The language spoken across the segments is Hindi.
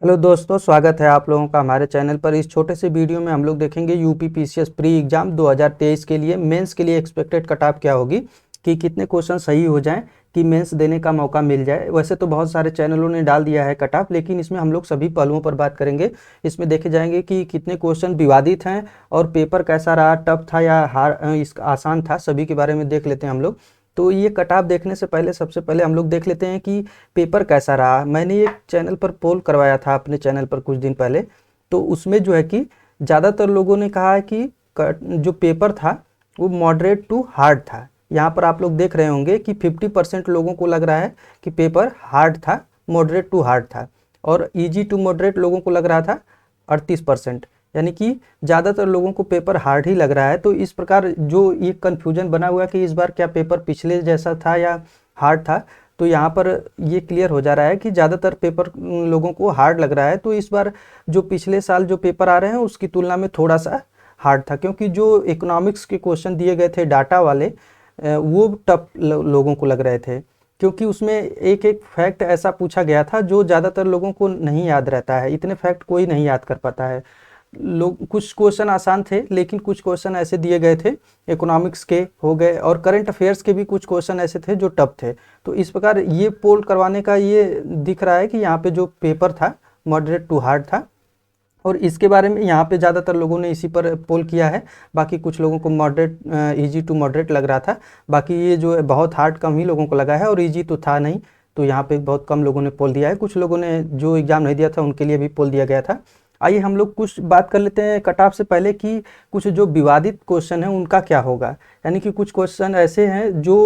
हेलो दोस्तों, स्वागत है आप लोगों का हमारे चैनल पर। इस छोटे से वीडियो में हम लोग देखेंगे यूपी पीसीएस प्री एग्जाम 2023 के लिए मेंस के लिए एक्सपेक्टेड कट ऑफ क्या होगी, कि कितने क्वेश्चन सही हो जाएं कि मेंस देने का मौका मिल जाए। वैसे तो बहुत सारे चैनलों ने डाल दिया है कट ऑफ, लेकिन इसमें हम लोग सभी पहलुओं पर बात करेंगे। इसमें देखे जाएंगे कि कितने क्वेश्चन विवादित हैं और पेपर कैसा रहा, टफ था या इसका आसान था, सभी के बारे में देख लेते हैं हम लोग। तो ये कट ऑफ देखने से पहले सबसे पहले हम लोग देख लेते हैं कि पेपर कैसा रहा। मैंने एक चैनल पर पोल करवाया था अपने चैनल पर कुछ दिन पहले, तो उसमें जो है कि ज़्यादातर लोगों ने कहा है कि जो पेपर था वो मॉडरेट टू हार्ड था। यहाँ पर आप लोग देख रहे होंगे कि 50% लोगों को लग रहा है कि पेपर हार्ड था, मॉडरेट टू हार्ड था, और इजी टू मॉडरेट लोगों को लग रहा था 38%। यानी कि ज़्यादातर लोगों को पेपर हार्ड ही लग रहा है। तो इस प्रकार जो ये कन्फ्यूजन बना हुआ है कि इस बार क्या पेपर पिछले जैसा था या हार्ड था, तो यहाँ पर ये क्लियर हो जा रहा है कि ज़्यादातर पेपर लोगों को हार्ड लग रहा है। तो इस बार जो पिछले साल जो पेपर आ रहे हैं उसकी तुलना में थोड़ा सा हार्ड था, क्योंकि जो इकोनॉमिक्स के क्वेश्चन दिए गए थे डाटा वाले, वो टफ लोगों को लग रहे थे, क्योंकि उसमें एक एक फैक्ट ऐसा पूछा गया था जो ज़्यादातर लोगों को नहीं याद रहता है। इतने फैक्ट कोई नहीं याद कर पाता है। लोग कुछ क्वेश्चन आसान थे, लेकिन कुछ क्वेश्चन ऐसे दिए गए थे, इकोनॉमिक्स के हो गए और करंट अफेयर्स के भी कुछ क्वेश्चन ऐसे थे जो टफ थे। तो इस प्रकार ये पोल करवाने का ये दिख रहा है कि यहाँ पे जो पेपर था मॉडरेट टू हार्ड था, और इसके बारे में यहाँ पे ज़्यादातर लोगों ने इसी पर पोल किया है। बाकी कुछ लोगों को मॉडरेट इजी टू मॉडरेट लग रहा था। बाकी ये जो है बहुत हार्ड कम ही लोगों को लगा है, और इजी तो था नहीं, तो यहाँ पे बहुत कम लोगों ने पोल दिया है। कुछ लोगों ने जो एग्ज़ाम नहीं दिया था उनके लिए भी पोल दिया गया था। आइए हम लोग कुछ बात कर लेते हैं कट ऑफ से पहले कि कुछ जो विवादित क्वेश्चन है उनका क्या होगा। यानी कि कुछ क्वेश्चन ऐसे हैं जो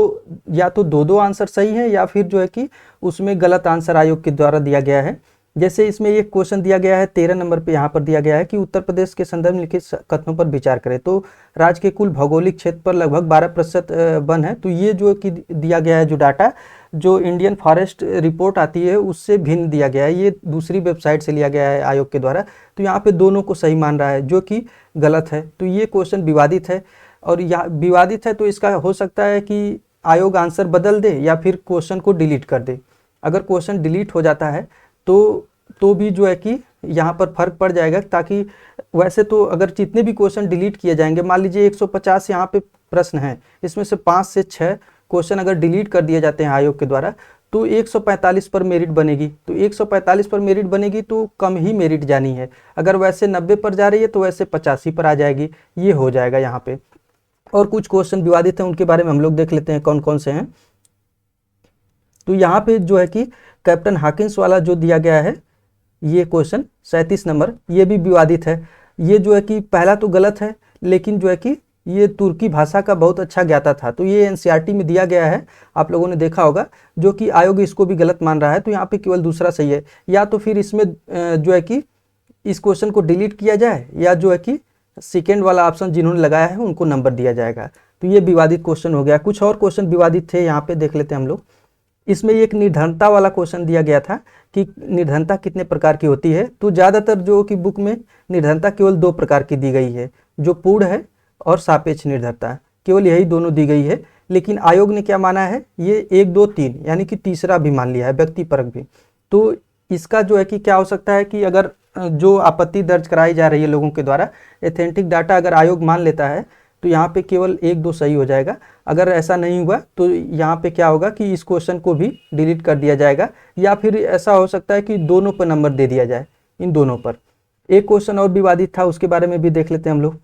या तो दो दो आंसर सही है या फिर जो है कि उसमें गलत आंसर आयोग के द्वारा दिया गया है। जैसे इसमें एक क्वेश्चन दिया गया है 13 नंबर पे, यहाँ पर दिया गया है कि उत्तर प्रदेश के संदर्भ में लिखित कथनों पर विचार करें। तो राज्य के कुल भौगोलिक क्षेत्र पर लगभग 12% वन है। तो ये जो कि दिया गया है, जो डाटा जो इंडियन फॉरेस्ट रिपोर्ट आती है उससे भिन्न दिया गया है, ये दूसरी वेबसाइट से लिया गया है आयोग के द्वारा। तो यहाँ पे दोनों को सही मान रहा है, जो कि गलत है। तो ये क्वेश्चन विवादित है, और यह विवादित है तो इसका हो सकता है कि आयोग आंसर बदल दे या फिर क्वेश्चन को डिलीट कर दे। अगर क्वेश्चन डिलीट हो जाता है तो भी जो है कि यहाँ पर फर्क पड़ जाएगा। ताकि वैसे तो अगर जितने भी क्वेश्चन डिलीट किए जाएंगे, मान लीजिए 150 यहाँ पे प्रश्न हैं, इसमें से 5 से 6 क्वेश्चन अगर डिलीट कर दिए जाते हैं आयोग के द्वारा, तो 145 पर मेरिट बनेगी। तो 145 पर मेरिट बनेगी तो कम ही मेरिट जानी है। अगर वैसे 90 पर जा रही है तो वैसे 85 पर आ जाएगी, ये हो जाएगा यहाँ पे। और कुछ क्वेश्चन विवादित हैं, उनके बारे में हम लोग देख लेते हैं कौन कौन से हैं। तो यहाँ पे जो है कि कैप्टन हाकिन्स वाला जो दिया गया है, ये क्वेश्चन 37 नंबर, ये भी विवादित है। ये जो है कि पहला तो गलत है, लेकिन जो है कि ये तुर्की भाषा का बहुत अच्छा ज्ञाता था। तो ये एनसीईआरटी में दिया गया है, आप लोगों ने देखा होगा, जो कि आयोग इसको भी गलत मान रहा है। तो यहाँ पे केवल दूसरा सही है। या तो फिर इसमें जो है कि इस क्वेश्चन को डिलीट किया जाए, या जो है कि सेकेंड वाला ऑप्शन जिन्होंने लगाया है उनको नंबर दिया जाएगा। तो ये विवादित क्वेश्चन हो गया। कुछ और क्वेश्चन विवादित थे, यहाँ पे देख लेते हैं हम लोग। इसमें एक निर्धनता वाला क्वेश्चन दिया गया था कि निर्धनता कितने प्रकार की होती है। तो ज़्यादातर जो कि बुक में निर्धनता केवल 2 प्रकार की दी गई है, जो पूर्ण है और सापेक्ष निर्धनता, केवल यही दोनों दी गई है। लेकिन आयोग ने क्या माना है, ये 1 2 3 यानी कि तीसरा भी मान लिया है, व्यक्तिपरक भी। तो इसका जो है कि क्या हो सकता है कि अगर जो आपत्ति दर्ज कराई जा रही है लोगों के द्वारा, एथेंटिक डाटा अगर आयोग मान लेता है तो यहाँ पे केवल 1 2 सही हो जाएगा। अगर ऐसा नहीं हुआ तो यहाँ पे क्या होगा कि इस क्वेश्चन को भी डिलीट कर दिया जाएगा, या फिर ऐसा हो सकता है कि दोनों पर नंबर दे दिया जाए, इन दोनों पर। एक क्वेश्चन और विवादित था, उसके बारे में भी देख लेते हैं हम लोग।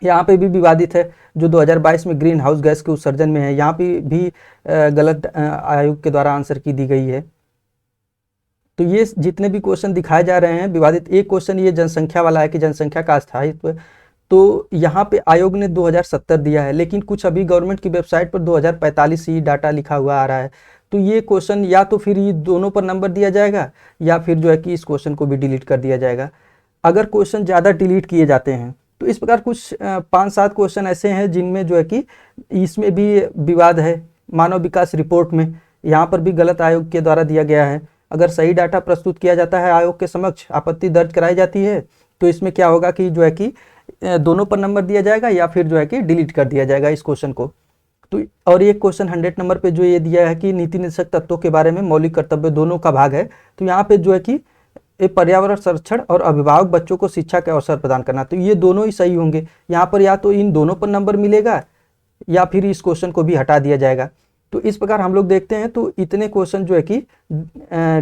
यहाँ पे भी विवादित है, जो 2022 में ग्रीन हाउस गैस के उत्सर्जन में है। यहाँ पे भी गलत आयोग के द्वारा आंसर की दी गई है। तो ये जितने भी क्वेश्चन दिखाए जा रहे हैं विवादित। एक क्वेश्चन ये जनसंख्या वाला है कि जनसंख्या का स्थायित्व, तो यहाँ पे आयोग ने 2070 दिया है, लेकिन कुछ अभी गवर्नमेंट की वेबसाइट पर 2045 ही डाटा लिखा हुआ आ रहा है। तो ये क्वेश्चन या तो फिर ये दोनों पर नंबर दिया जाएगा, या फिर जो है कि इस क्वेश्चन को भी डिलीट कर दिया जाएगा। अगर क्वेश्चन ज़्यादा डिलीट किए जाते हैं तो इस प्रकार कुछ 5-7 क्वेश्चन ऐसे हैं जिनमें जो है कि इसमें भी विवाद है। मानव विकास रिपोर्ट में यहाँ पर भी गलत आयोग के द्वारा दिया गया है। अगर सही डाटा प्रस्तुत किया जाता है आयोग के समक्ष, आपत्ति दर्ज कराई जाती है, तो इसमें क्या होगा कि जो है कि दोनों पर नंबर दिया जाएगा, या फिर जो है कि डिलीट कर दिया जाएगा इस क्वेश्चन को। तो और ये क्वेश्चन 100 नंबर पे जो ये दिया है कि नीति निर्देशक तत्वों के बारे में मौलिक कर्तव्य दोनों का भाग है। तो यहाँ पे जो है कि पर्यावरण संरक्षण और अभिभावक बच्चों को शिक्षा के अवसर प्रदान करना, तो ये दोनों ही सही होंगे। यहाँ पर या तो इन दोनों पर नंबर मिलेगा या फिर इस क्वेश्चन को भी हटा दिया जाएगा। तो इस प्रकार हम लोग देखते हैं तो इतने क्वेश्चन जो है कि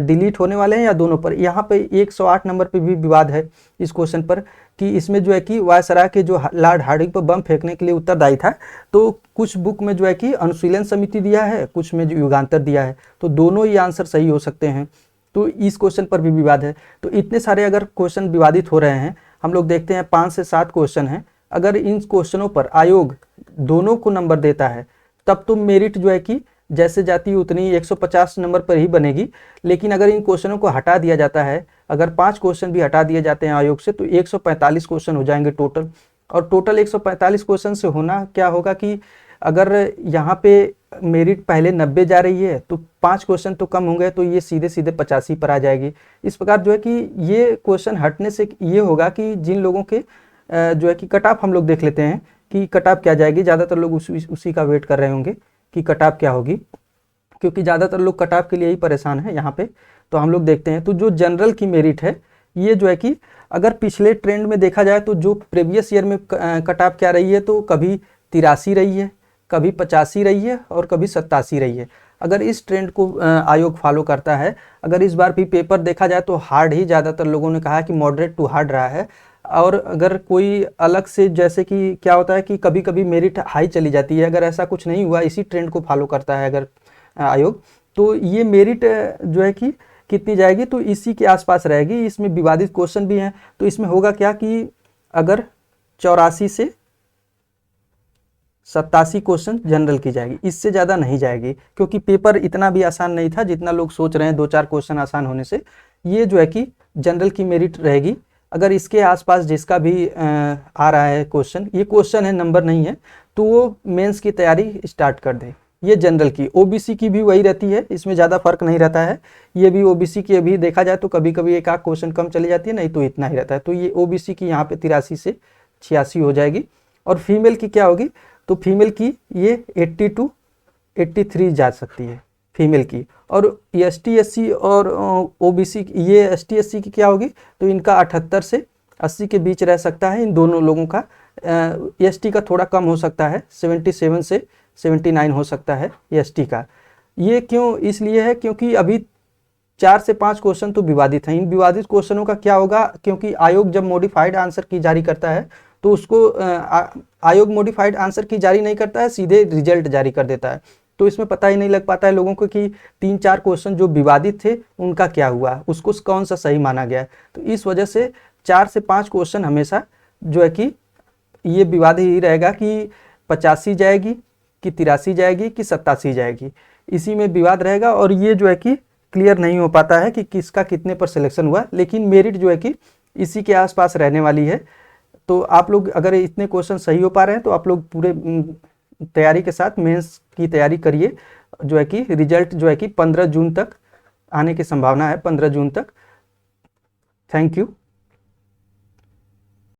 डिलीट होने वाले हैं या दोनों पर। यहाँ पे 108 नंबर पे भी विवाद है इस क्वेश्चन पर कि इसमें जो है कि वायसराय के जो लॉर्ड हार्डिंग पर बम फेंकने के लिए उत्तरदायी था, तो कुछ बुक में जो है कि अनुशीलन समिति दिया है, कुछ में जो युगांतर दिया है, तो दोनों ही आंसर सही हो सकते हैं। तो इस क्वेश्चन पर भी विवाद है। तो इतने सारे अगर क्वेश्चन विवादित हो रहे हैं, हम लोग देखते हैं 5 से 7 क्वेश्चन हैं, अगर इन क्वेश्चनों पर आयोग दोनों को नंबर देता है तब तो मेरिट जो है कि जैसे जाती उतनी 150 नंबर पर ही बनेगी। लेकिन अगर इन क्वेश्चनों को हटा दिया जाता है, अगर 5 क्वेश्चन भी हटा दिए जाते हैं आयोग से, तो 145 क्वेश्चन हो जाएंगे टोटल। और टोटल 145 क्वेश्चन से होना क्या होगा कि अगर यहाँ पे मेरिट पहले 90 जा रही है तो 5 क्वेश्चन तो कम होंगे, तो ये सीधे सीधे 85 पर आ जाएगी। इस प्रकार जो है कि ये क्वेश्चन हटने से ये होगा कि जिन लोगों के जो है कि कट ऑफ हम लोग देख लेते हैं कि कट ऑफ क्या जाएगी। ज़्यादातर लोग उसी का वेट कर रहे होंगे कि कट ऑफ क्या होगी, क्योंकि ज़्यादातर लोग कट ऑफ के लिए ही परेशान है यहाँ पे। तो हम लोग देखते हैं, तो जो जनरल की मेरिट है ये जो है कि अगर पिछले ट्रेंड में देखा जाए तो जो प्रीवियस ईयर में कट ऑफ क्या रही है, तो कभी 83 रही है, कभी 85 रही है और कभी 87 रही है। अगर इस ट्रेंड को आयोग फॉलो करता है, अगर इस बार भी पेपर देखा जाए तो हार्ड ही ज़्यादातर लोगों ने कहा कि मॉडरेट टू हार्ड रहा है। और अगर कोई अलग से जैसे कि क्या होता है कि कभी कभी मेरिट हाई चली जाती है, अगर ऐसा कुछ नहीं हुआ, इसी ट्रेंड को फॉलो करता है अगर आयोग, तो ये मेरिट जो है कि कितनी जाएगी, तो इसी के आसपास रहेगी। इसमें विवादित क्वेश्चन भी हैं, तो इसमें होगा क्या कि अगर 84 से 87 क्वेश्चन जनरल की जाएगी, इससे ज़्यादा नहीं जाएगी, क्योंकि पेपर इतना भी आसान नहीं था जितना लोग सोच रहे हैं। 2-4 क्वेश्चन आसान होने से ये जो है कि जनरल की मेरिट रहेगी। अगर इसके आसपास जिसका भी आ रहा है क्वेश्चन, ये क्वेश्चन है नंबर नहीं है, तो वो मेंस की तैयारी स्टार्ट कर दे। ये जनरल की, ओबीसी की भी वही रहती है, इसमें ज़्यादा फर्क नहीं रहता है। ये भी ओबीसी की अभी देखा जाए तो कभी कभी एक आध क्वेश्चन कम चली जाती है, नहीं तो इतना ही रहता है। तो ये ओबीसी की यहाँ पे 83 से 86 हो जाएगी। और फीमेल की क्या होगी, तो फीमेल की ये 80 to 83 जा सकती है फीमेल की। और एसटी एससी और ओबीसी, ये एसटी एससी की क्या होगी, तो इनका 78 से 80 के बीच रह सकता है इन दोनों लोगों का। एसटी का थोड़ा कम हो सकता है, 77 से 79 हो सकता है एसटी का। ये क्यों इसलिए है क्योंकि अभी 4 से 5 क्वेश्चन तो विवादित हैं। इन विवादित क्वेश्चनों का क्या होगा, क्योंकि आयोग जब मॉडिफाइड आंसर की जारी करता है तो उसको आयोग मॉडिफाइड आंसर की जारी नहीं करता है, सीधे रिजल्ट जारी कर देता है। तो इसमें पता ही नहीं लग पाता है लोगों को कि 3-4 क्वेश्चन जो विवादित थे उनका क्या हुआ, उसको कौन सा सही माना गया। तो इस वजह से 4 से 5 क्वेश्चन हमेशा जो है कि ये विवाद ही रहेगा कि 85 जाएगी कि 83 जाएगी कि 87 जाएगी, इसी में विवाद रहेगा। और ये जो है कि क्लियर नहीं हो पाता है कि किसका कितने पर सिलेक्शन हुआ, लेकिन मेरिट जो है कि इसी के आसपास रहने वाली है। तो आप लोग अगर इतने क्वेश्चन सही हो पा रहे हैं तो आप लोग पूरे तैयारी के साथ मेंस की तैयारी करिए। जो है कि रिजल्ट जो है कि 15 जून तक आने की संभावना है, 15 जून तक। Thank you.